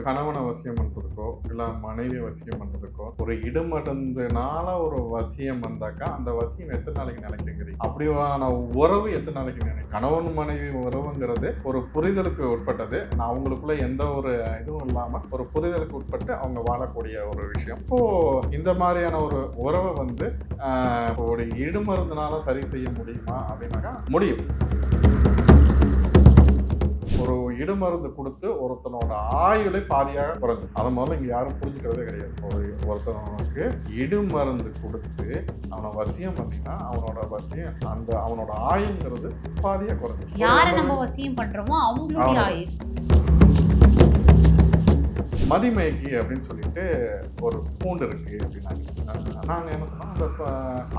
கணவனை வசியம் பண்றதுக்கோ, இல்ல மனைவிய வசியம் பண்றதுக்கோ, ஒரு இடுமருந்துனால ஒரு வசியம் வந்தாக்கா, அந்த வசியம் எத்தன நாளைக்கு நிலைக்குங்கிறீங்க? அப்படியான உறவு எத்தன நாளைக்கு நிலைக்கும்? கணவன் மனைவி உறவுங்கிறது ஒரு புரிதலுக்கு உட்பட்டது. அவங்களுக்குள்ள எந்த ஒரு இதுவும் இல்லாம, ஒரு புரிதலுக்கு உட்பட்டு அவங்க வாழக்கூடிய ஒரு விஷயம். இப்போ இந்த மாரியான ஒரு உறவ வந்து, ஒரு இடுமருந்துனால சரி செய்ய முடியுமா? அப்படின்னாக்கா முடியும். ஒரு இடுமருந்து குடுத்து ஒருத்தனோட ஆயுளை பாதியாக குறைஞ்சிரும். அத முதல்ல இங்க யாரும் புரிஞ்சுக்கிறதே கிடையாது. ஒருத்தனுக்கு இடுமருந்து குடுத்து அவன வசியம் பண்ணீங்கன்னா, அவனோட வசியம் அவனோட ஆயுள்ங்கிறது பாதியா குறைஞ்சிரும். யார நம்ம வசியம் பண்றோமோ அவங்களுடைய ஆயுள். மதிமயக்கி அப்படின்னு சொல்லிட்டு ஒரு பூண்டு இருக்கு அப்படின்னாங்க. நாங்க என்ன சொன்னோம்,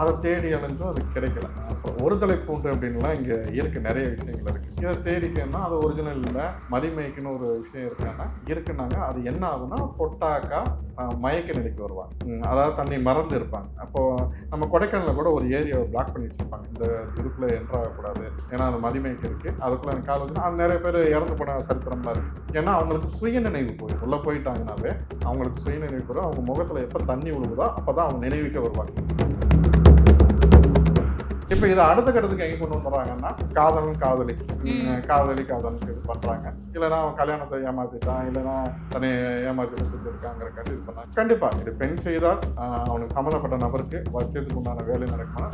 அதை தேடி அலைஞ்சோம், அது கிடைக்கல. அப்புறம் ஒரு தலை பூண்டு அப்படின்லாம் இங்க இருக்கு, நிறைய விஷயங்கள் இருக்கு. இதை தேடிக்கன்னா அது ஒரிஜினல் இல்லை, மதிமயக்குன்னு ஒரு விஷயம் இருக்குன்னாங்க. அது என்ன ஆகும்னா தொட்டாக்கா மயக்க நிலைக்கு வருவாங்க. அதாவது தண்ணி மறந்து இருப்பாங்க. அப்போ நம்ம கொடைக்கானல கூட ஒரு ஏரியாவை பிளாக் பண்ணி வச்சிருப்பாங்க, இந்த இதுக்குள்ள என்ட்ரு ஆகக்கூடாது, ஏன்னா அது மதிமயக்கம் இருக்கு, அதுக்குள்ள எனக்கு கால் வச்சுன்னா அது நிறைய பேர் இறந்து போன சரித்திரம்லாம் இருக்கு. ஏன்னா அவங்களுக்கு சுய நினைவு போயிடும். உள்ள போயிட்டாங்கன்னாவே அவங்களுக்கு சுய நினைவு போயிடும். அவங்க முகத்துல எப்ப தண்ணி விழுகுதோ அப்பதான் அவங்க நினைவுக்க வருவாங்க. இப்போ இதை அடுத்த கட்டத்துக்கு எங்கே கொண்டு வந்துடுறாங்கன்னா, காதலன் காதலி காதலனுக்கு இது பண்ணுறாங்க. இல்லைனா அவன் கல்யாணத்தை ஏமாத்திட்டான், இல்லைனா தன்னை ஏமாத்திட்டு செஞ்சுருக்காங்கிறக்காண்டி இது பண்ணாங்க. கண்டிப்பாக இது பெண் செய்தால் அவனுக்கு சம்மந்தப்பட்ட நபருக்கு வசியத்துக்கு உண்டான வேலை நடக்கும்.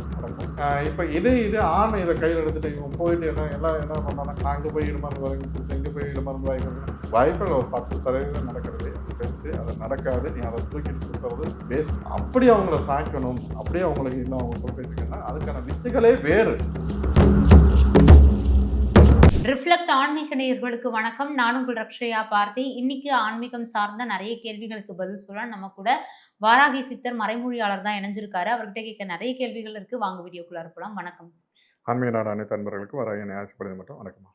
இப்போ இது ஆண் இதை கையில் எடுத்துட்டு இவன் போயிட்டு என்ன பண்ணானா, அங்கே போய் இடமருந்து வாங்கி இங்கே போய் இடமருந்து வாய்ப்புகள் ஒரு 10% நடக்கிறது பெருசு. அது நடக்காது. நீ அதை தூக்கிட்டு கொடுக்கறது வேஸ்ட். அப்படி அவங்கள சாய்க்கணும், அப்படியே அவங்களுக்கு இன்னும் அவங்க சொல்லிட்டுருக்கேன்னா அதுக்கான வித்துகளே வேறு. ரிஃப்ளெக்ட் ஆன்மீக நேயர்களுக்கு வணக்கம். நான் உங்கள் ரக்ஷயா பார்த்தி. இன்னைக்கு ஆன்மீகம் சார்ந்த நிறைய கேள்விகளுக்கு பதில் சொல்ல நம்ம கூட வாராகி சித்தர் மறைமொழியாளர் தான் இணைஞ்சிருக்காரு. அவர்கிட்ட கேட்க நிறைய கேள்விகள் இருக்கு. வாங்க வீடியோக்குள்ள இருக்கலாம். வணக்கம். ஆன்மீக நாடு அனைத்து அன்பர்களுக்கு வராகி ஆசைப்படுவது மட்டும் வணக்கம்.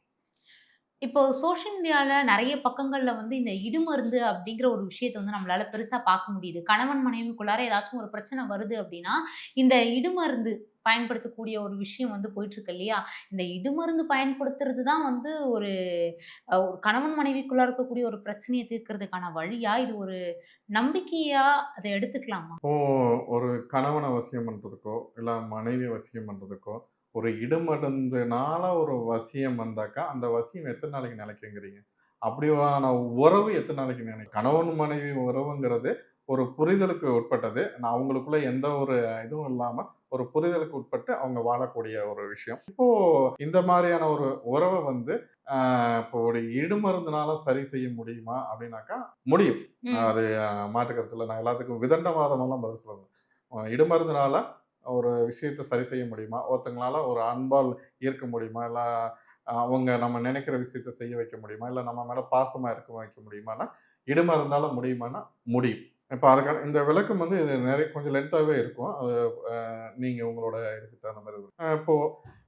இப்போ சோஷியல் மீடியால நிறைய பக்கங்கள்ல வந்து இந்த இடுமருந்து அப்படிங்கிற ஒரு விஷயத்த வந்து நம்மளால பெருசா பார்க்க முடியுது. கணவன் மனைவிக்குள்ளார ஏதாச்சும் ஒரு பிரச்சனை வருது அப்படின்னா, இந்த இடுமருந்து பயன்படுத்தக்கூடிய ஒரு விஷயம் வந்து போயிட்டு இருக்கு இல்லையா? இந்த இடுமருந்து பயன்படுத்துறது தான் வந்து ஒரு ஒரு கணவன் மனைவிக்குள்ள இருக்கக்கூடிய ஒரு பிரச்சனைய தீர்க்கிறதுக்கான வழியா? இது ஒரு நம்பிக்கையா அத எடுத்துக்கலாமா? இப்போ ஒரு கணவனை வசியம் பண்றதுக்கோ, இல்ல மனைவிய வசியம் பண்றதுக்கோ, ஒரு இடுமருந்துனால ஒரு வசியம் வந்தாக்கா, அந்த வசியம் எத்தன நாளைக்கு நிலைக்குங்கிறீங்க? அப்படியான உறவு எத்தன நாளைக்கு நிலைக்கும்? கணவன் மனைவி உறவுங்கிறது ஒரு புரிதலுக்கு உட்பட்டது. அவங்களுக்குள்ள எந்த ஒரு இதுவும் இல்லாம, ஒரு புரிதலுக்கு உட்பட்டு அவங்க வாழக்கூடிய ஒரு விஷயம். இப்போ இந்த மாரியான ஒரு உறவ வந்து, இப்போ ஒரு இடுமருந்துனால சரி செய்ய முடியுமா? அப்படின்னாக்கா முடியும். அது மாற்று கருத்து இல்ல. நான் எல்லாத்துக்கும் விதண்டவாதமெல்லாம் பதில் சொல்லல. இடுமருந்துனால ஒரு விஷயத்த சரி செய்ய முடியுமா? ஒருத்தங்களால ஒரு அன்பால் ஈர்க்க முடியுமா? இல்ல அவங்க நம்ம நினைக்கிற விஷயத்த செய்ய வைக்க முடியுமா? இல்ல நம்ம மேல பாசமா இருக்க வைக்க முடியுமான்னா, இடுமருந்தால முடியுமான்னா முடியும். இப்ப அதுக்கான இந்த விளக்கம் வந்து இது நிறைய கொஞ்சம் லென்த்தாவே இருக்கும். அது நீங்க உங்களோட இதுக்கு தகுந்த மாரி இப்போ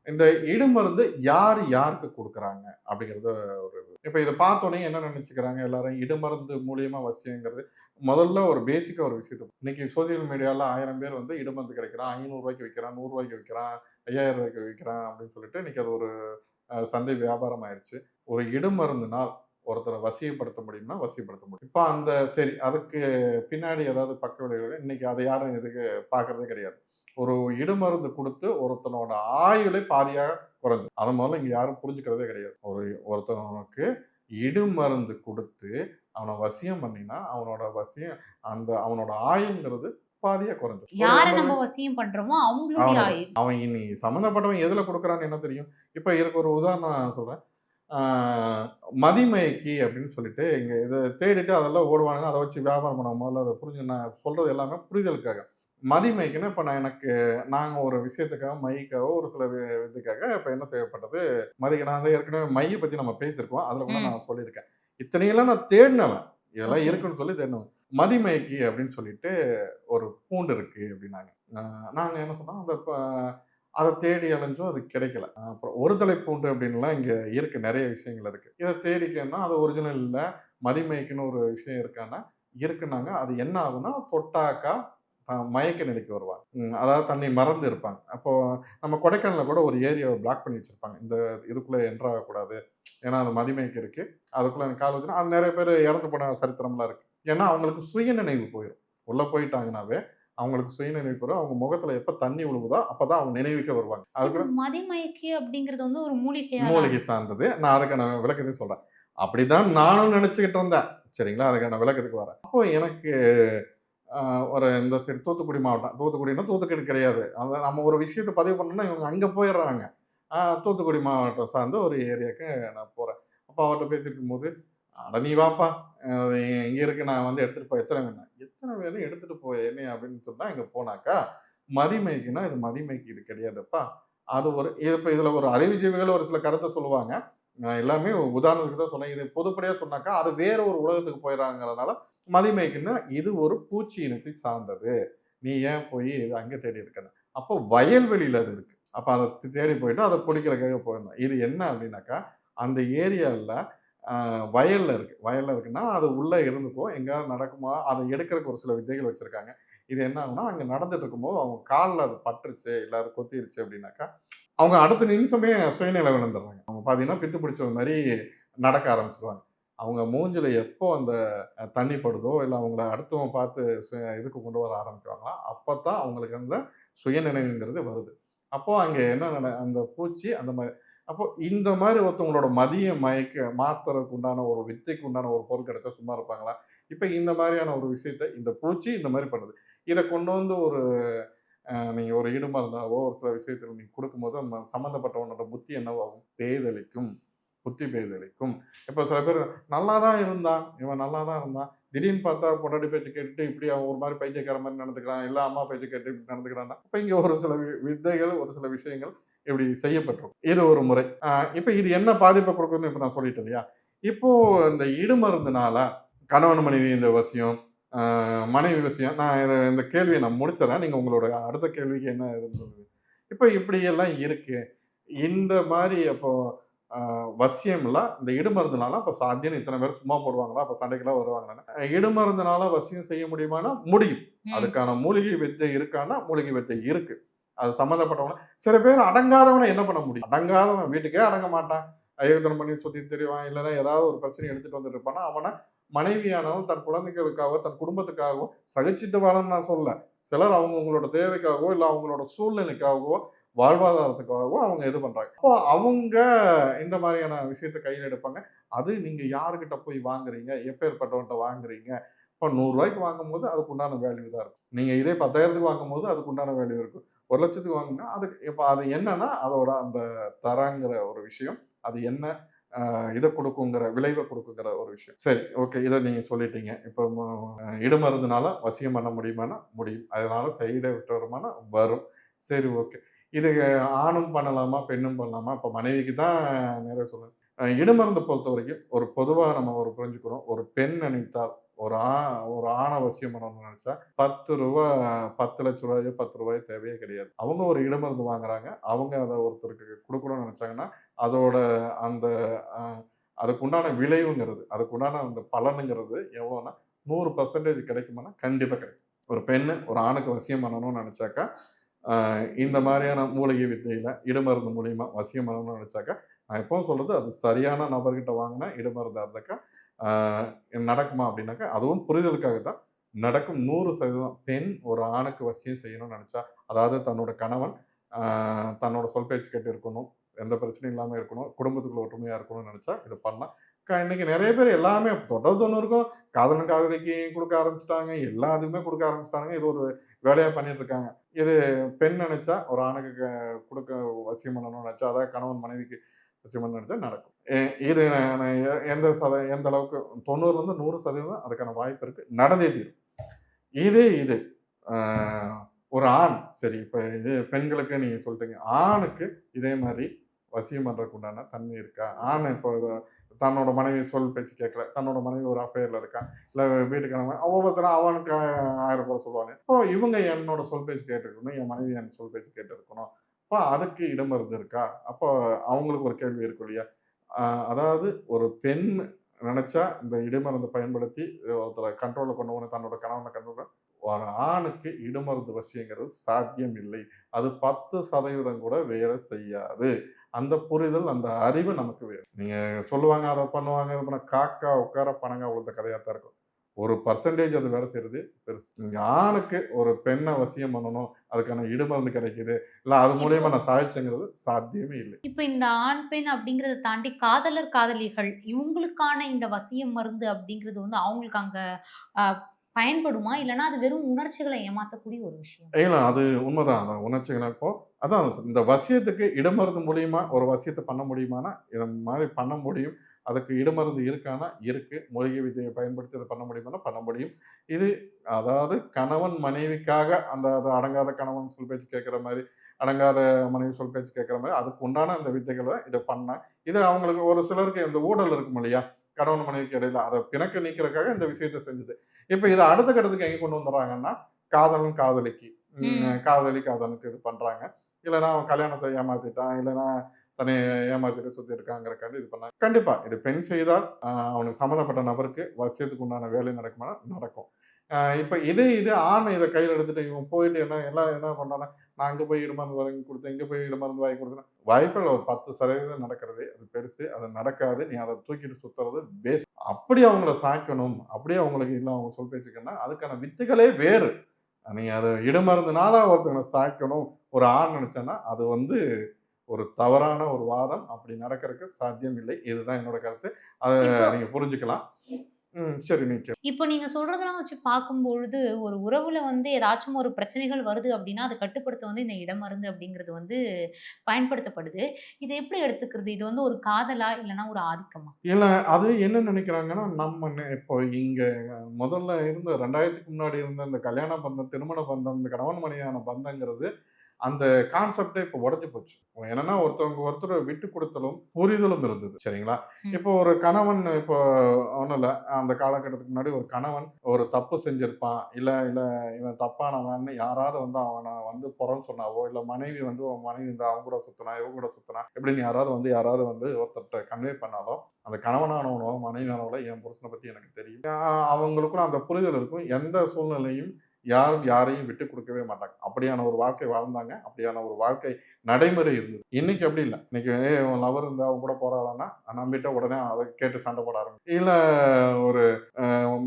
இந்த இடுமருந்து யாருக்கு குடுக்குறாங்க? அப்படிங்கிறது ஒரு இது. இப்ப இத பார்த்தோனே என்ன நெனச்சுக்கிறாங்க எல்லாரும், இடுமருந்து மூலியமா வசியங்கிறது முதல்ல ஒரு பேசிக்கா ஒரு விஷயத்த இன்னைக்கு சோசியல் மீடியால 1000 பேர் வந்து இடுமருந்து கிடைக்கிறான், ரூ. 500 விக்கிறான், ரூ. 100 விக்கிறான், ரூ. 5000 விக்கிறான் அப்படின்னு சொல்லிட்டு இன்னைக்கு அது ஒரு சந்தை வியாபாரம் ஆயிருச்சு. ஒரு இடுமருந்தினால் ஒருத்தர வசியப்படுத்த முடியும்னா வசியப்படுத்த முடியும். இப்ப அந்த சரி அதுக்கு பின்னாடி ஏதாவது பக்க விளைவுகள் இன்னைக்கு அதை யாரும் இதுக்கு பார்க்கறதே கிடையாது. ஒரு இடுமருந்து குடுத்து ஒருத்தனோட ஆயுளை பாதியா குறைஞ்சிரும். அத முதல்ல இங்க யாரும் புரிஞ்சுக்கிறதே கிடையாது. ஒருத்தனுக்கு இடுமருந்து குடுத்து அவன வசியம் பண்ணினா, அவனோட வசியம் அவனோட ஆயுள்ங்கிறது பாதியா குறைஞ்சிரும். யார நம்ம வசியம் பண்றோமோ அவங்களுடைய ஆயுள். அவன் இனி சம்மந்தப்பட்டவன் எதுல குடுக்குறான்னு என்ன தெரியும்? இப்ப இதுக்கு ஒரு உதாரணம் நான் சொல்றேன். ஆ மதிமயக்கி அப்படின்னு சொல்லிட்டு இங்க இத தேடிட்டு அதெல்லாம் ஓடுவானுங்க. அத வச்சு வியாபாரம் பண்ணுவாங்க. முதல்ல அத புரிஞ்சு நான் சொல்றது எல்லாமே புரிதலுக்காக. மதிமயக்கின்னா இப்ப நாங்க ஒரு விஷயத்துக்காக மைக்காவோ ஒரு சில இதுக்காக இப்ப என்ன தேவைப்பட்டது, நான் வந்து ஏற்கனவே மைய பத்தி நம்ம பேசியிருக்கோம். அதுல கூட நான் சொல்லியிருக்கேன். இத்தனையெல்லாம் நான் தேடினவன். இதெல்லாம் இருக்குன்னு சொல்லி தேடினவன். மதிமயக்கி அப்படின்னு சொல்லிட்டு ஒரு பூண்டு இருக்கு அப்படின்னாங்க. நாங்க என்ன சொன்னோம், அத தேடி அலைஞ்சோம், அது கிடைக்கல. அப்புறம் ஒரு தலை பூண்டு அப்படின்லாம் இங்க இருக்கு, நிறைய விஷயங்கள் இருக்கு. இத தேடிக்கன்னா அது ஒரிஜினல் இல்ல, மதிமயக்குன்னு ஒரு விஷயம் இருக்குன்னாங்க. அது என்ன ஆகும்னா தொட்டாக்கா மயக்க நிலைக்கு வருவாங்க. அதாவது தன்னை மறந்து இருப்பாங்க. அப்போ நம்ம கொடைக்கானல்ல கூட ஒரு ஏரியாவ பிளாக் பண்ணி வச்சிருப்பாங்க. இந்த இதுக்குள்ள என்டர் ஆகக்கூடாது. ஏன்னா அது மதிமயக்கம் இருக்கு. அதுக்குள்ள எனக்கு கால் வச்சுனா அது நெறைய பேர் இறந்து போன சரித்திரம்லாம் இருக்கு. ஏன்னா அவங்களுக்கு சுயநினைவு போயிரும். உள்ள போயிட்டாங்கனாவே அவங்களுக்கு சுயநினைவு போயிரும். அவங்க முகத்துல எப்ப தண்ணி விழுகுதோ அப்பதான் அவங்க நினைவுக்கே வருவாங்க. இது அதுக்கு மதிமயக்கி அப்படிங்கிறது வந்து ஒரு மூலிகையால மூலிகை சார்ந்தது. நான் அதுக்கான விளக்கத்தையும் சொல்றேன். அப்படிதான் நானும் நெனச்சுக்கிட்டு இருந்தேன். சரிங்களா? அதுக்கான விளக்கத்துக்கு வரேன். அப்போ எனக்கு அ ஒரு இந்த சைடு தூத்துக்குடி மாவட்டம். தூத்துக்குடின்னா தூத்துக்குடி கிடையாது. அத நம்ம ஒரு விஷயத்த பதிவு பண்ணோம்னா, இவங்க அங்க போயிர்றாங்க. தூத்துக்குடி மாவட்டம் சார்ந்த ஒரு ஏரியாக்கு நான் போறேன். அப்ப அவர்ட்ட பேசிட்டுருக்கும்போது, "அட நீ வாப்பா! அ இங்க இருக்கு நான் வந்து எடுத்துட்டு போ எத்தன வேணும்னா?" "எத்தன வேணும் எடுத்துட்டு போ என்னைய" அப்படின்னு சொன்னா, இங்க போனாக்கா, மதிமைக்குன்னா இது மதிமைக்கு இது கிடையாதுப்பா. அது ஒரு இப்ப இதுல ஒரு அறிவுஜீவிகள் ஒரு சில கருத்த சொல்லுவாங்க. நான் எல்லாமே உதாரணத்துக்கு தான் சொன்னேன். இது பொதுப்படையா சொன்னாக்கா, அது வேற ஒரு உலகத்துக்கு போயிறாங்கறதுனால, மதிமைக்குன்னா இது ஒரு பூச்சி இனத்தை சார்ந்தது. நீ ஏன் போய் இத அங்க தேடி இருக்கன்னு. அப்போ வயல்வெளியில அது இருக்கு. அப்ப அத தேடி போயிட்டு அத புடிக்கிறதுக்காக போயிருந்தோம். இது என்ன அப்டின்னாக்கா, அந்த ஏரியால வயல்ல இருக்கு. வயல்ல இருக்குன்னா, அது உள்ள இருந்துக்கும். எங்கேயாவது நடக்குமா, அத எடுக்கிறதுக்கு ஒரு சில வித்தைகள் வச்சிருக்காங்க. இது என்ன ஆகும்னா, அங்க நடந்துட்டு இருக்கும்போது அவங்க கால்ல அது பட்டுருச்சு, இல்ல அது கொத்திருச்சு அப்டின்னாக்கா, அவங்க அடுத்த நிமிஷமே சுயநினைவு இழந்துர்றாங்க. அவங்க பார்த்தீங்கன்னா, பித்து பிடிச்சவ மாரி நடக்க ஆரம்பிச்சுருவாங்க. அவங்க மூஞ்சில எப்போ அந்த தண்ணி படுதோ, இல்ல அவங்கள அடுத்தவங்க பார்த்து இதுக்கு கொண்டு வர ஆரம்பிக்கிறாங்களோ, அப்பத்தான் அவங்களுக்கு அந்த சுயநினைவுங்கிறது வருது. அப்போ அங்க என்ன அந்த பூச்சி அந்த அப்போ இந்த மாரி ஒருத்தவங்களோட மதிய மயக்க மாத்துறதுக்கு உண்டான ஒரு வித்தைக்கு உண்டான ஒரு பொருள் கிடைச்சா சும்மா இருப்பாங்களா? இப்ப இந்த மாரியான ஒரு விஷயத்த இந்த பூச்சி இந்த மாரி பண்ணுது. இத கொண்டு வந்து ஒரு நீங்க ஒரு ஈடுமருந்தாவோ, ஒரு சில விஷயத்துல நீங்க குடுக்கும்போது, அந்த சம்மந்தப்பட்டவனோட புத்தி என்னவாகும்? பேதலிக்கும். புத்தி பேதலிக்கும். இப்ப சில பேர் நல்லா தான் இருந்தான். இவன் நல்லா தான் இருந்தான். திடீர்னு பார்த்தா பொண்டாட்டி பேச்ச கேட்டுட்டு, இப்படி அவன் ஒரு மாரி பைத்தியக்காரன் மாரி நடந்துக்கிறான். இல்ல அம்மா பேச்ச கேட்டு இப்படி நடந்துக்கிறான்னா, அப்ப இங்க ஒரு சில வித்தைகள், ஒரு சில விஷயங்கள் இப்படி செய்யப்பட்டிருக்கும். இது ஒரு முறை. இப்ப இது என்ன பாதிப்ப குடுக்குதுன்னு இப்ப நான் சொல்லிட்டேன் இல்லையா? இப்போ இந்த இடுமருந்துனால கணவன் மனைவி இந்த வசியம், ஆ மனைவி விஷயம். நான் இந்த கேள்விய நான் முடிச்சுர்றேன். நீங்க உங்களோட அடுத்த கேள்விக்கு என்ன இதுன்னு சொல்லுங்க. இப்ப இப்படியெல்லாம் இருக்கு. இந்த மாரி அப்போ வசியம்லாம் இந்த இடுமருந்துனால அப்ப சாத்தியம்ன்னு இத்தன பேர் சும்மா போடுவாங்களா? அப்ப சண்டைக்கெல்லாம் வருவாங்களான்னு. இடுமருந்துனால வசியம் செய்ய முடியுமான்னா, முடியும். ம். அதுக்கான மூலிகை வித்தை இருக்கான்னா, மூலிகை வித்தை இருக்கு. அது சம்மந்தப்பட்டவங்க சில பேர் அடங்காதவன என்ன பண்ண முடியும்? அடங்காதவன் வீட்டுக்கே அடங்க மாட்டான். அயோக்கியத்தனம் பண்ணி சுத்திட்டு திரிவான். இல்லன்னா ஏதாவது ஒரு பிரச்சனைய எடுத்துட்டு வந்துட்டு இருப்பான்னா, அவன மனைவியானவள் தன் குழந்தைகளுக்காகவோ, தன் குடும்பத்துக்காகவோ சகிச்சுட்டு வாழன்னு நான் சொல்லல. சிலர் அவங்களோட தேவைக்காகவோ, இல்ல அவங்களோட சூழ்நிலைக்காகவோ, வாழ்வாதாரத்துக்காகவோ அவங்க இது பண்றாங்க. அப்போ அவங்க இந்த மாரியான விஷயத்த கையில எடுப்பாங்க. அது நீங்க யார்கிட்ட போய் வாங்குறீங்க? எப்பேர்ப்பட்டவன்ட்ட வாங்குறீங்க? இப்ப ரூ. 100க்கு வாங்கும்போது அதுக்கு உண்டான வேல்யூ தான் இருக்கும். நீங்க இதே 10,000க்கு வாங்கும்போது அதுக்கு உண்டான வேல்யூ இருக்கும். 1,00,000க்கு வாங்குனா அதுக்கு இப்ப அது என்னன்னா, அதோட அந்த தரங்கிற ஒரு விஷயம். அது என்ன இத குடுக்குங்கிற விளைவ குடுக்குங்கிற ஒரு விஷயம். சரி, ஓகே. இத நீங்க சொல்லிட்டீங்க. இப்போ இடுமருந்துனால வசியம் பண்ண முடியுமான்னா, முடியும். அதனால சைடு எஃபெக்ட் வருமான்னா, வரும். சரி, ஓகே. இது ஆணும் பண்ணலாமா? பெண்ணும் பண்ணலாமா? அப்ப மனைவிக்கு தான் நேரா சொல்லணும். இடுமருந்த பொறுத்தவரைக்கும் ஒரு பொதுவா நம்ம ஒரு புரிஞ்சுக்கிறோம். ஒரு பெண் நினைத்தால், ஒரு ஒரு ஆண வசியம் பண்ணணும்னு நெனச்சா, ரூ. 10,00,000 ரூ. 10 தேவையே கிடையாது. அவங்க ஒரு இடுமருந்து வாங்குறாங்க. அவங்க அத ஒருத்தருக்கு குடுக்கணும்னு நெனச்சாங்கன்னா, அதோட அந்த அ அதுக்குண்டான விளைவுங்கிறது, அதுக்குண்டான அந்த பலனுங்கிறது எவ்வளோன்னா, 100% கிடைக்குமான்னா, கண்டிப்பா கிடைக்கும். ஒரு பெண்ணு ஒரு ஆணுக்கு வசியம் பண்ணணும்னு நெனச்சாக்கா, இந்த மாரியான மூலிகை வித்தையில இடுமருந்து மூலியமா வசியம் பண்ணணும்னு நெனச்சாக்கா, நான் எப்பவும் சொல்றது அது சரியான நபர்கிட்ட வாங்குனா இடுமருந்தா இருந்தாக்கா, ஆ நடக்குமா அப்டின்னாக்கா, அதுவும் புரிதலுக்காக தான். நடக்கும் 100% பெண் ஒரு ஆணுக்கு வசியம் செய்யணும்னு நெனச்சா, அதாவது தன்னோட கணவன் ஆ தன்னோட சொல் பேச்சு கேட்டு இருக்கணும். எந்த பிரச்சனையும் இல்லாம இருக்கணும். குடும்பத்துக்குள்ள ஒற்றுமையா இருக்கணும்னு நெனச்சா, இத பண்ணலாம். இன்னைக்கு நெறைய பேர் எல்லாமே தொட்டது தொண்ணூறுக்கும் காதலன் காதலிக்கு குடுக்க ஆரம்பிச்சுட்டாங்க. எல்லா இதுவுமே குடுக்க ஆரம்பிச்சுட்டானுங்க. இது ஒரு வேலையா பண்ணிட்டு இருக்காங்க. இது பெண் நெனச்சா, ஒரு ஆணுக்கு குடுக்க வசியம் பண்ணணும்னு நெனச்சா, அதாவது கணவன் மனைவிக்கு வசியம் பண்ணணும்னு நெனச்சா நடக்கும். இது நான் எந்த அளவுக்கு 90லேருந்து 100% அதுக்கான வாய்ப்பு இருக்கு. நடந்தே தீரும். இது அ ஒரு ஆண் சரி இப்ப இது பெண்களுக்கு நீங்க சொல்ட்டீங்க. ஆணுக்கு இதே மாரி வசியம் பண்றதுக்கு உண்டான தன்மை இருக்கா? ஆண் இப்போ தன்னோட மனைவி சொல் பேச்சு கேட்கல. தன்னோட மனைவி ஒரு அஃபேர்ல இருக்கா. இல்ல வீட்டுக்காரங்க ஒவ்வொருத்தரும் அவனுக்கு 1000 குறை சொல்லுவாங்க. இப்போ இவங்க என்னோட சொல் பேச்சு கேட்டுருக்கணும். என் மனைவி என் சொல் பேச்சு கேட்டிருக்கணும். அப்ப அதுக்கு இடமருந்து இருக்கா? அப்போ அவங்களுக்கு ஒரு கேள்வி இருக்கும் இல்லையா? அ அதாவது ஒரு பெண் நெனச்சா இந்த இடைமருந்த பயன்படுத்தி ஒருத்தர கண்ட்ரோல்ல கொண்டு போணும் தன்னோட கணவன கண்ட்ரோல்ல ஒரு ஆணுக்கு இடுமருது வசியங்கிறது சாத்தியம் இல்லை. அது 10% கூட வேலை செய்யாது. அந்த புரிதல், அந்த அறிவு நமக்கு வேணும். நீங்க சொல்லுவாங்க, அத பண்ணுவாங்க, இத பண்ண காக்கா உட்கார பனங்கா உழுந்த கதையா தான் இருக்கும். ஒரு பெர்சன்டேஜ் அது வேலை செய்றது பெருசு. நீங்க ஆணுக்கு ஒரு பெண்ண வசியம் பண்ணணும், அதுக்கான இடுமருந்து கிடைக்குது, இல்ல அது இப்போ மூலியமா நான் சாதிச்சேங்கிறது சாத்தியமே இல்லை. இப்ப இந்த ஆண், பெண் அப்படிங்கிறத தாண்டி காதலர், காதலிகள் இவங்களுக்கான இந்த வசியம் மருந்து அப்படிங்கிறது வந்து அவங்களுக்கு அங்க அ பயன்படுமா? இல்லன்னா அது வெறும் உணர்ச்சிகள ஏமாத்தக்கூடிய ஒரு விஷயம்? இல்ல அது உண்மதான். அதான் உணர்ச்சிகள் இப்போ அதான் இந்த வசியத்துக்கு இடமருந்து மூலியமா ஒரு வசியத்த பண்ண முடியுமான்னா, இத மாரி பண்ண முடியும். அதுக்கு இடமருந்து இருக்கான்னா, இருக்கு. மூலிகை வித்தைய பயன்படுத்தி அத பண்ண முடியுமான்னா, பண்ண முடியும். இது அதாவது கணவன் மனைவிக்காக அந்த அது அடங்காத கணவன் சொல் பேச்சு கேட்கிற மாரி, அடங்காத மனைவி சொல் பேச்சு கேட்கிற மாரி, அதுக்கு உண்டான அந்த வித்தைகள இத பண்ணேன். இது அவங்களுக்கு ஒரு சிலருக்கு இந்த ஊடல் இருக்கும் இல்லையா? கணவன் மனைவிக்கு இடையில அத பிணக்க நீக்கிறதுக்காக இந்த விஷயத்த செஞ்சது. இப்ப இத அடுத்த கட்டத்துக்கு எங்க கொண்டு வந்துர்றாங்கன்னா, காதலன் காதலிக்கு. ம். காதலி காதலனுக்கு இது பண்றாங்க. இல்லன்னா அவன் கல்யாணத்த ஏமாத்திட்டான். இல்லன்னா தன்னைய ஏமாத்திட்டு சுத்திட்டு இருக்காங்கிறக்காண்டி இது பண்ணாங்க. கண்டிப்பா இது பெண் செய்தால் அவனுக்கு சம்மந்தப்பட்ட நபருக்கு வசியத்துக்கு உண்டான வேலை நடக்குமானா நடக்கும். இப்ப இதே இது ஆண் இத கையில எடுத்துட்டு இவன் போயிட்டு எல்லாம் என்ன பண்றான்னா, நான் அங்க போய் இடமருந்து வாங்கி குடுத்தேன், இங்க போய் இடமருந்து வாங்கி குடுத்தேன். வாய்ப்புகள் ஒரு 10% நடக்கிறது. அது பெருசு. அது நடக்காது. நீ அத தூக்கிட்டு சுத்துறது வேஸ்ட். அப்படி அவங்கள சாய்க்கணும். அப்படியே அவங்களுக்கு இல்ல அவங்க சொல் பேச்சுக்குன்னா, அதுக்கான வித்துகளே வேறு. நீங்க அத இடமருந்துனால ஒருத்தங்கள சாய்க்கணும், ஒரு ஆண் நெனச்சான்னா, அது வந்து ஒரு தவறான ஒரு வாதம். அப்படி நடக்கறக்கு சாத்தியம் இல்லை. இதுதான் என்னோட கருத்து. அத இப்போ நீங்க புரிஞ்சுக்கலாம். சரி நீங்க இப்போ நீங்க சொல்றதெல்லாம் வச்சு பார்க்கும்பொழுது, ஒரு உறவுல வந்து ஏதாச்சும் ஒரு பிரச்சனைகள் வருது அப்டின்னா, அத கட்டுப்படுத்த வந்து இந்த இடமருந்து அப்டிங்கிறது வந்து பயன்படுத்தப்படுது. இத எப்படி எடுத்துக்கிறது? இது வந்து ஒரு காதலா? இல்லன்னா ஒரு ஆதிக்கமா? இல்ல அது என்ன நெனைக்கிறாங்கன்னா, நம்ம இப்போ இங்க முதல்ல இருந்த 2000க்கு முன்னாடி இருந்த இந்த கல்யாண பந்தம், திருமண பந்தம், இந்த கணவன் மனைவியான பந்தங்கிறது அந்த கான்செப்ட்டே இப்போ உடைஞ்சு போச்சு. என்னன்னா ஒருத்தவங்க ஒருத்தர் விட்டு குடுத்தலும், புரிதலும் இருந்தது. சரிங்களா? ம். இப்போ ஒரு கணவன் இப்போ ஒண்ணும் இல்ல. அந்த காலகட்டத்துக்கு முன்னாடி ஒரு கணவன் ஒரு தப்பு செஞ்சிருப்பான். இல்ல இல்ல இவன் தப்பானவன்னு யாராவது வந்து அவன வந்து புறம் சொன்னாவோ, இல்ல மனைவி வந்து உன் மனைவி வந்து அவன் கூட சுத்துனா, இவன் கூட சுத்துனா, இப்படின்னு யாராவது வந்து ஒருத்தர்ட்ட கன்வே பண்ணாலும், அந்த கணவனானவனோ, மனைவியானவளோ என் புருஷன பத்தி எனக்கு தெரியும். அவங்களுக்குள்ள அந்த புரிதல் இருக்கும். எந்த சூழ்நிலையும் யாரும் யாரையும் விட்டுக் குடுக்கவே மாட்டாங்க. அப்படியான ஒரு வாழ்க்கை வாழ்ந்தாங்க. அப்படியான ஒரு வாழ்க்கை நடைமுறை இருந்தது. இன்னைக்கு அப்படி இல்ல. இன்னைக்கு உன் லவர் இருந்தா அவன் கூட போறாளான்னா, நம்பிட்டா உடனே அத கேட்டு சண்டை போட இல்ல ஒரு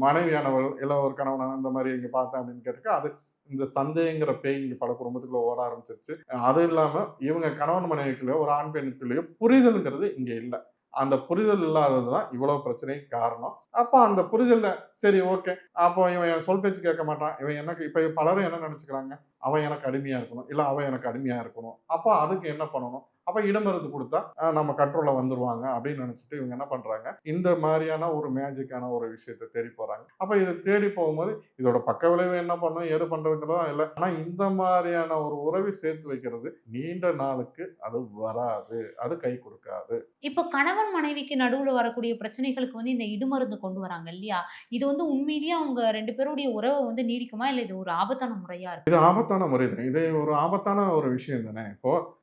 மனைவியானவள், இல்ல ஒரு கணவனான இந்த மாரி இங்க பார்த்தேன் அப்படின்னு கேட்டுக்க, அது இந்த சந்தேகங்கிற பேய் இங்க பல குடும்பத்துக்குள்ள ஓட ஆரம்பிச்சுருச்சு. அது இல்லாம இவங்க கணவன் மனைவிக்குள்ளயோ, ஒரு ஆண் பெண்ணுக்குள்ளயோ புரிதல்ங்கிறது இங்க இல்ல. அந்த புரிதல் இல்லாதது தான் இவ்வளவு பிரச்சனைக்கு காரணம். அப்ப அந்த புரிதல்ல சரி ஓகே. அப்போ இவன் என் சொல் பேச்சு கேட்க மாட்டான். இவன் எனக்கு இப்ப பலரும் என்ன நெனச்சுக்கிறாங்க, அவன் எனக்கு அடிமையா இருக்கணும். இல்ல அவ எனக்கு அடிமையா இருக்கணும். அப்ப அதுக்கு என்ன பண்ணணும்? அப்ப இடமருந்து குடுத்தா நம்ம கண்ட்ரோல்ல வந்துருவாங்க அப்படின்னு நெனச்சுட்டு இவங்க என்ன பண்றாங்க, இந்த மாரியான ஒரு மேஜிக்கான ஒரு விஷயத்த தேடி போறாங்க. அப்ப இத தேடி போகும்போது, இதோட பக்க விளைவு என்ன பண்ணும், ஏது பண்றதுங்கிறதுலாம் இல்ல. ஆனா இந்த மாரியான ஒரு உறவை சேர்த்து வைக்கிறது நீண்ட நாளுக்கு அது வராது. அது கை குடுக்காது. இப்போ கணவன் மனைவிக்கு நடுவுல வரக்கூடிய பிரச்சனைகளுக்கு வந்து இந்த இடுமருந்து கொண்டு வராங்க இல்லையா? இது வந்து உண்மையிலேயே அவங்க 2 பேருடைய உறவு வந்து நீடிக்குமா? இல்ல இது ஒரு ஆபத்தான முறையா இது இருக்குமா? ஆபத்தான முறை தான். இது ஒரு ஆபத்தான ஒரு விஷயம் தானே.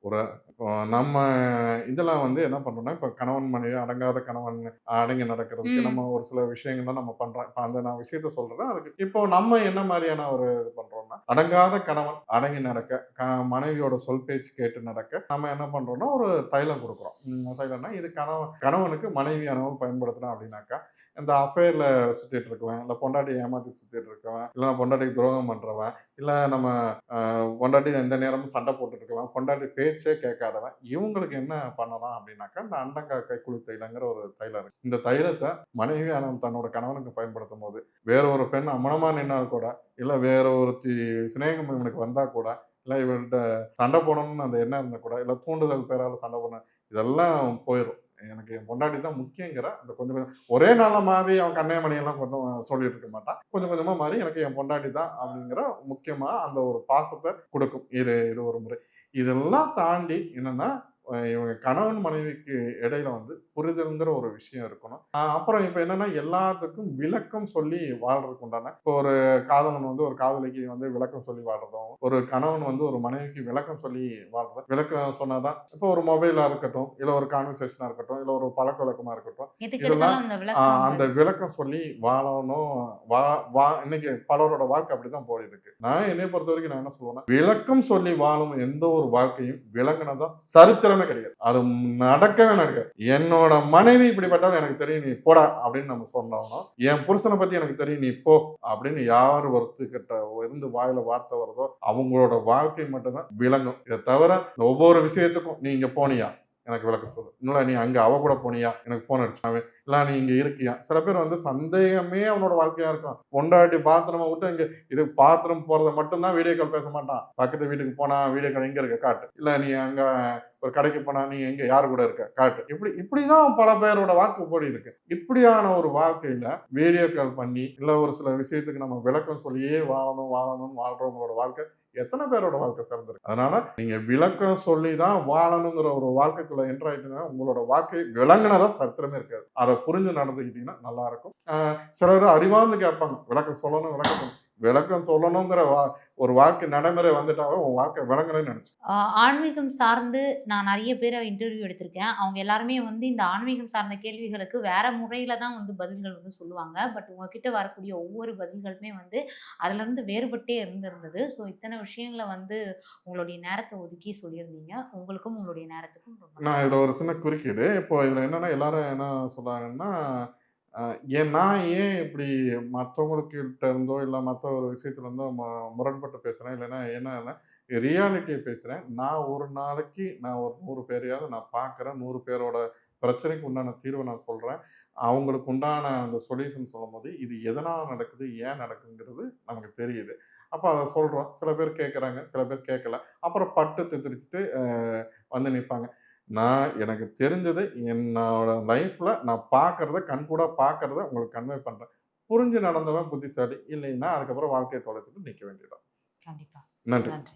ஒரு இப்போ நம்ம இதெல்லாம் வந்து என்ன பண்றோம்னா, இப்போ கணவன் மனைவி அடங்காத கணவன் அடங்கி நடக்கிறதுக்கு நம்ம ம். ஒரு சில விஷயங்கள்லாம் நம்ம பண்றோம். இப்ப அந்த நான் விஷயத்த சொல்றேன். அதுக்கு இப்போ நம்ம என்ன மாரியான ஒரு இது பண்றோம்னா, அடங்காத கணவன் அடங்கி நடக்க, மனைவியோட சொல் பேச்சு கேட்டு நடக்க, நம்ம என்ன பண்றோம்னா, ஒரு தைலம் குடுக்குறோம். தைலம்னா இது கணவனுக்கு மனைவியானவள் பயன்படுத்துறா அப்படின்னாக்கா, இந்த அஃபேர்ல சுத்திட்டு இருக்கவன், இல்ல பொண்டாட்டிய ஏமாத்தி சுத்திட்டு இருக்கவன், இல்ல பொண்டாட்டிக்கு துரோகம் பண்றவன், இல்ல நம்ம பொண்டாட்டி எந்த நேரமும் சண்டை போட்டுட்டு இருக்கலாம். பொண்டாட்டி பேச்சே கேட்காதவன். இவங்களுக்கு என்ன பண்ணலாம் அப்படின்னாக்கா, இந்த அண்டங்காக்கை குழி தைலங்கிற ஒரு தைலம் இருக்கு. இந்த தைலத்த மனைவியானவள் தன்னோட கணவனுக்கு பயன்படுத்தும்போது, வேற ஒரு பெண் அமனமா நின்னா கூட, இல்ல வேற ஒருத்தி சிநேகம் இவனுக்கு வந்தா கூட, இல்ல இவன்ட்ட சண்டை போடணும்னு அந்த எண்ணம் இருந்தா கூட, இல்ல தூண்டுதல் பேரால சண்டை போடணும், இதெல்லாம் போயிரும். எனக்கு என் பொண்டாட்டி தான் முக்கியங்கிற அந்த கொஞ்சம் கொஞ்சம் ஒரே நாள்ல மாறி அவன் கண்ணே மணியெல்லாம் கொஞ்சம் சொல்லிட்டு இருக்க மாட்டான். கொஞ்சம் கொஞ்சமா மாறி எனக்கு என் பொண்டாட்டி தான் அப்படிங்கிற முக்கியமா அந்த ஒரு பாசத்த குடுக்கும். இது இது ஒரு முறை. இதெல்லாம் தாண்டி என்னன்னா, இவங்க கணவன் மனைவிக்கு இடையில வந்து புரிதல்ங்கிற ஒரு விஷயம் இருக்கணும். அப்புறம் இப்ப என்னன்னா, எல்லாத்துக்கும் விளக்கம் சொல்லி வாழ்றதுக்கு உண்டான இப்போ ஒரு காதலன் வந்து ஒரு காதலிக்கு வந்து விளக்கம் சொல்லி வாழ்றதும், ஒரு கணவன் வந்து ஒரு மனைவிக்கு விளக்கம் சொல்லி வாழ்றதும், விளக்கம் சொன்னா தான் இப்போ ஒரு மொபைலா இருக்கட்டும், இல்ல ஒரு கான்வர்சேஷனா இருக்கட்டும், இல்ல ஒரு பழக்கவழக்கமா இருக்கட்டும், எதுக்கு இதெல்லாம் எடுத்தாலும் அந்த அந்த விளக்கங்கள். விளக்கம் சொல்லி வாழணும். வா வா இன்னைக்கு பலரோட வாழ்க்கை அப்படிதான் போயிருக்கு. நான் என்னைய பொறுத்தவரைக்கும் நான் என்ன சொல்லுவேன்னா, விளக்கம் சொல்லி வாழும் எந்த ஒரு வாழ்க்கையும் விளங்குனதா சரித்திரமே கிடையாது. அது நடக்கவே நடக்காது. என்னோட மனைவி இப்படிப்பட்டவ எனக்கு தெரியும், நீ போடா அப்படின்னு நம்ம சொன்னோம்னா, என் புருஷனை பத்தி எனக்கு தெரியும், நீ போ அப்படின்னு யார் ஒருத்தர்கிட்ட இருந்து வாயில வார்த்தை வருதோ, அவங்களோட வாழ்க்கை மட்டும்தான் விளங்கும். இதை தவிர ஒவ்வொரு விஷயத்துக்கும் நீ இங்க போனியா? எனக்கு விளக்கம் சொல்லு. இல்ல நீ அங்க அவ கூட போனியா? எனக்கு ஃபோன் அடிச்சான். இல்ல நீ இங்க இருக்கியா? சில பேர் வந்து சந்தேகமே அவனோட வாழ்க்கையா இருக்கும். பொண்டாட்டி பாத்ரூம விட்டு இங்க இது பாத்ரூம் போறத மட்டும் தான் வீடியோ கால் பேச மாட்டான். பக்கத்து வீட்டுக்கு போனா வீடியோ கால் எங்க இருக்க காட்டு. இல்ல நீ அங்க ஒரு கடைக்கு போனா நீ எங்க யார் கூட இருக்க காட்டு. இப்படிதான் பல பேரோட வாழ்க்கை ஓடிருக்கு. இப்படியான ஒரு வாழ்க்கையில வீடியோ கால் பண்ணி, இல்ல ஒரு சில விஷயத்துக்கு நம்ம விளக்கம் சொல்லியே வாழணும்னு வாழ்றவங்களோட வாழ்க்கை எத்தனை பேரோட வாழ்க்கை சிறந்திருக்கு. அதனால நீங்க விளக்கம் சொல்லி தான் வாழணுங்கிற ஒரு வாழ்க்கைக்குள்ள என்டர் ஆயிட்டீங்கன்னா, உங்களோட வாழ்க்கை விளங்குனதா சரித்திரமே இருக்காது. அத புரிஞ்சு நடந்துக்கிட்டீங்கன்னா நல்லா இருக்கும். சிலர் அறிவார்ந்து கேட்பாங்க. விளக்கம் சொல்லணும், விளக்கம் சொல்லணுங்கிற ஒரு வாழ்க்கை நடைமுறை வந்துட்டாவே உன் வாழ்க்கை விளங்கலைன்னு நினைச்சுக்க. ஆன்மீகம் சார்ந்து நான் நெறைய பேர இன்டர்வியூ எடுத்திருக்கேன். அவங்க எல்லாருமே வந்து இந்த ஆன்மீகம் சார்ந்த கேள்விகளுக்கு வேற முறையில தான் வந்து பதில்கள் வந்து சொல்லுவாங்க. பட் உங்ககிட்ட வரக்கூடிய ஒவ்வொரு பதில்களுமே வந்து அதிலருந்து வேறுபட்டே இருந்திருந்தது. ஸோ இத்தன விஷயங்கள வந்து உங்களுடைய நேரத்த ஒதுக்கி சொல்லியிருந்தீங்க. உங்களுக்கும் உங்களுடைய நேரத்துக்கும் ரொம்ப நான் நன்றி. இதுல ஒரு சின்ன குறுக்கீடு. இப்போ இதுல என்னன்னா எல்லாரும் என்ன சொல்றாங்கன்னா, அ நான் ஏன் இப்படி மத்தவங்ககிட்ட இருந்தோ, இல்ல மத்த ஒரு விஷயத்துல இருந்தோ முரண்பட்டு பேசுறேன். இல்லைன்னா என்னன்னா, ரியாலிட்டிய பேசுறேன். நான் ஒரு நாளைக்கு நான் ஒரு 100 பேரையாவது நான் பார்க்குறேன். 100 பேரோட பிரச்சனைக்கு உண்டான தீர்வ நான் சொல்றேன். அவங்களுக்கு உண்டான அந்த சொல்யூஷன் சொல்லும்போது, இது எதனால நடக்குது? ஏன் நடக்குதுங்கிறது நமக்கு தெரியுது. அப்ப அத சொல்றோம். சில பேர் கேட்கறாங்க, சில பேர் கேட்கல. அப்புறம் பட்டு திரிச்சுட்டு வந்து நிப்பாங்க. நான் எனக்கு தெரிஞ்சது என்னோட லைஃப்ல நான் பார்க்கிறத கண்கூடா பார்க்கிறத உங்களுக்கு கன்வே பண்றேன். புரிஞ்சு நடந்தவன் புத்திசாலி. இல்லைன்னா, அதுக்கப்புறம் வாழ்க்கைய தொலைச்சுட்டு நிக்க வேண்டியது தான். கண்டிப்பா. நன்றி. நன்றி.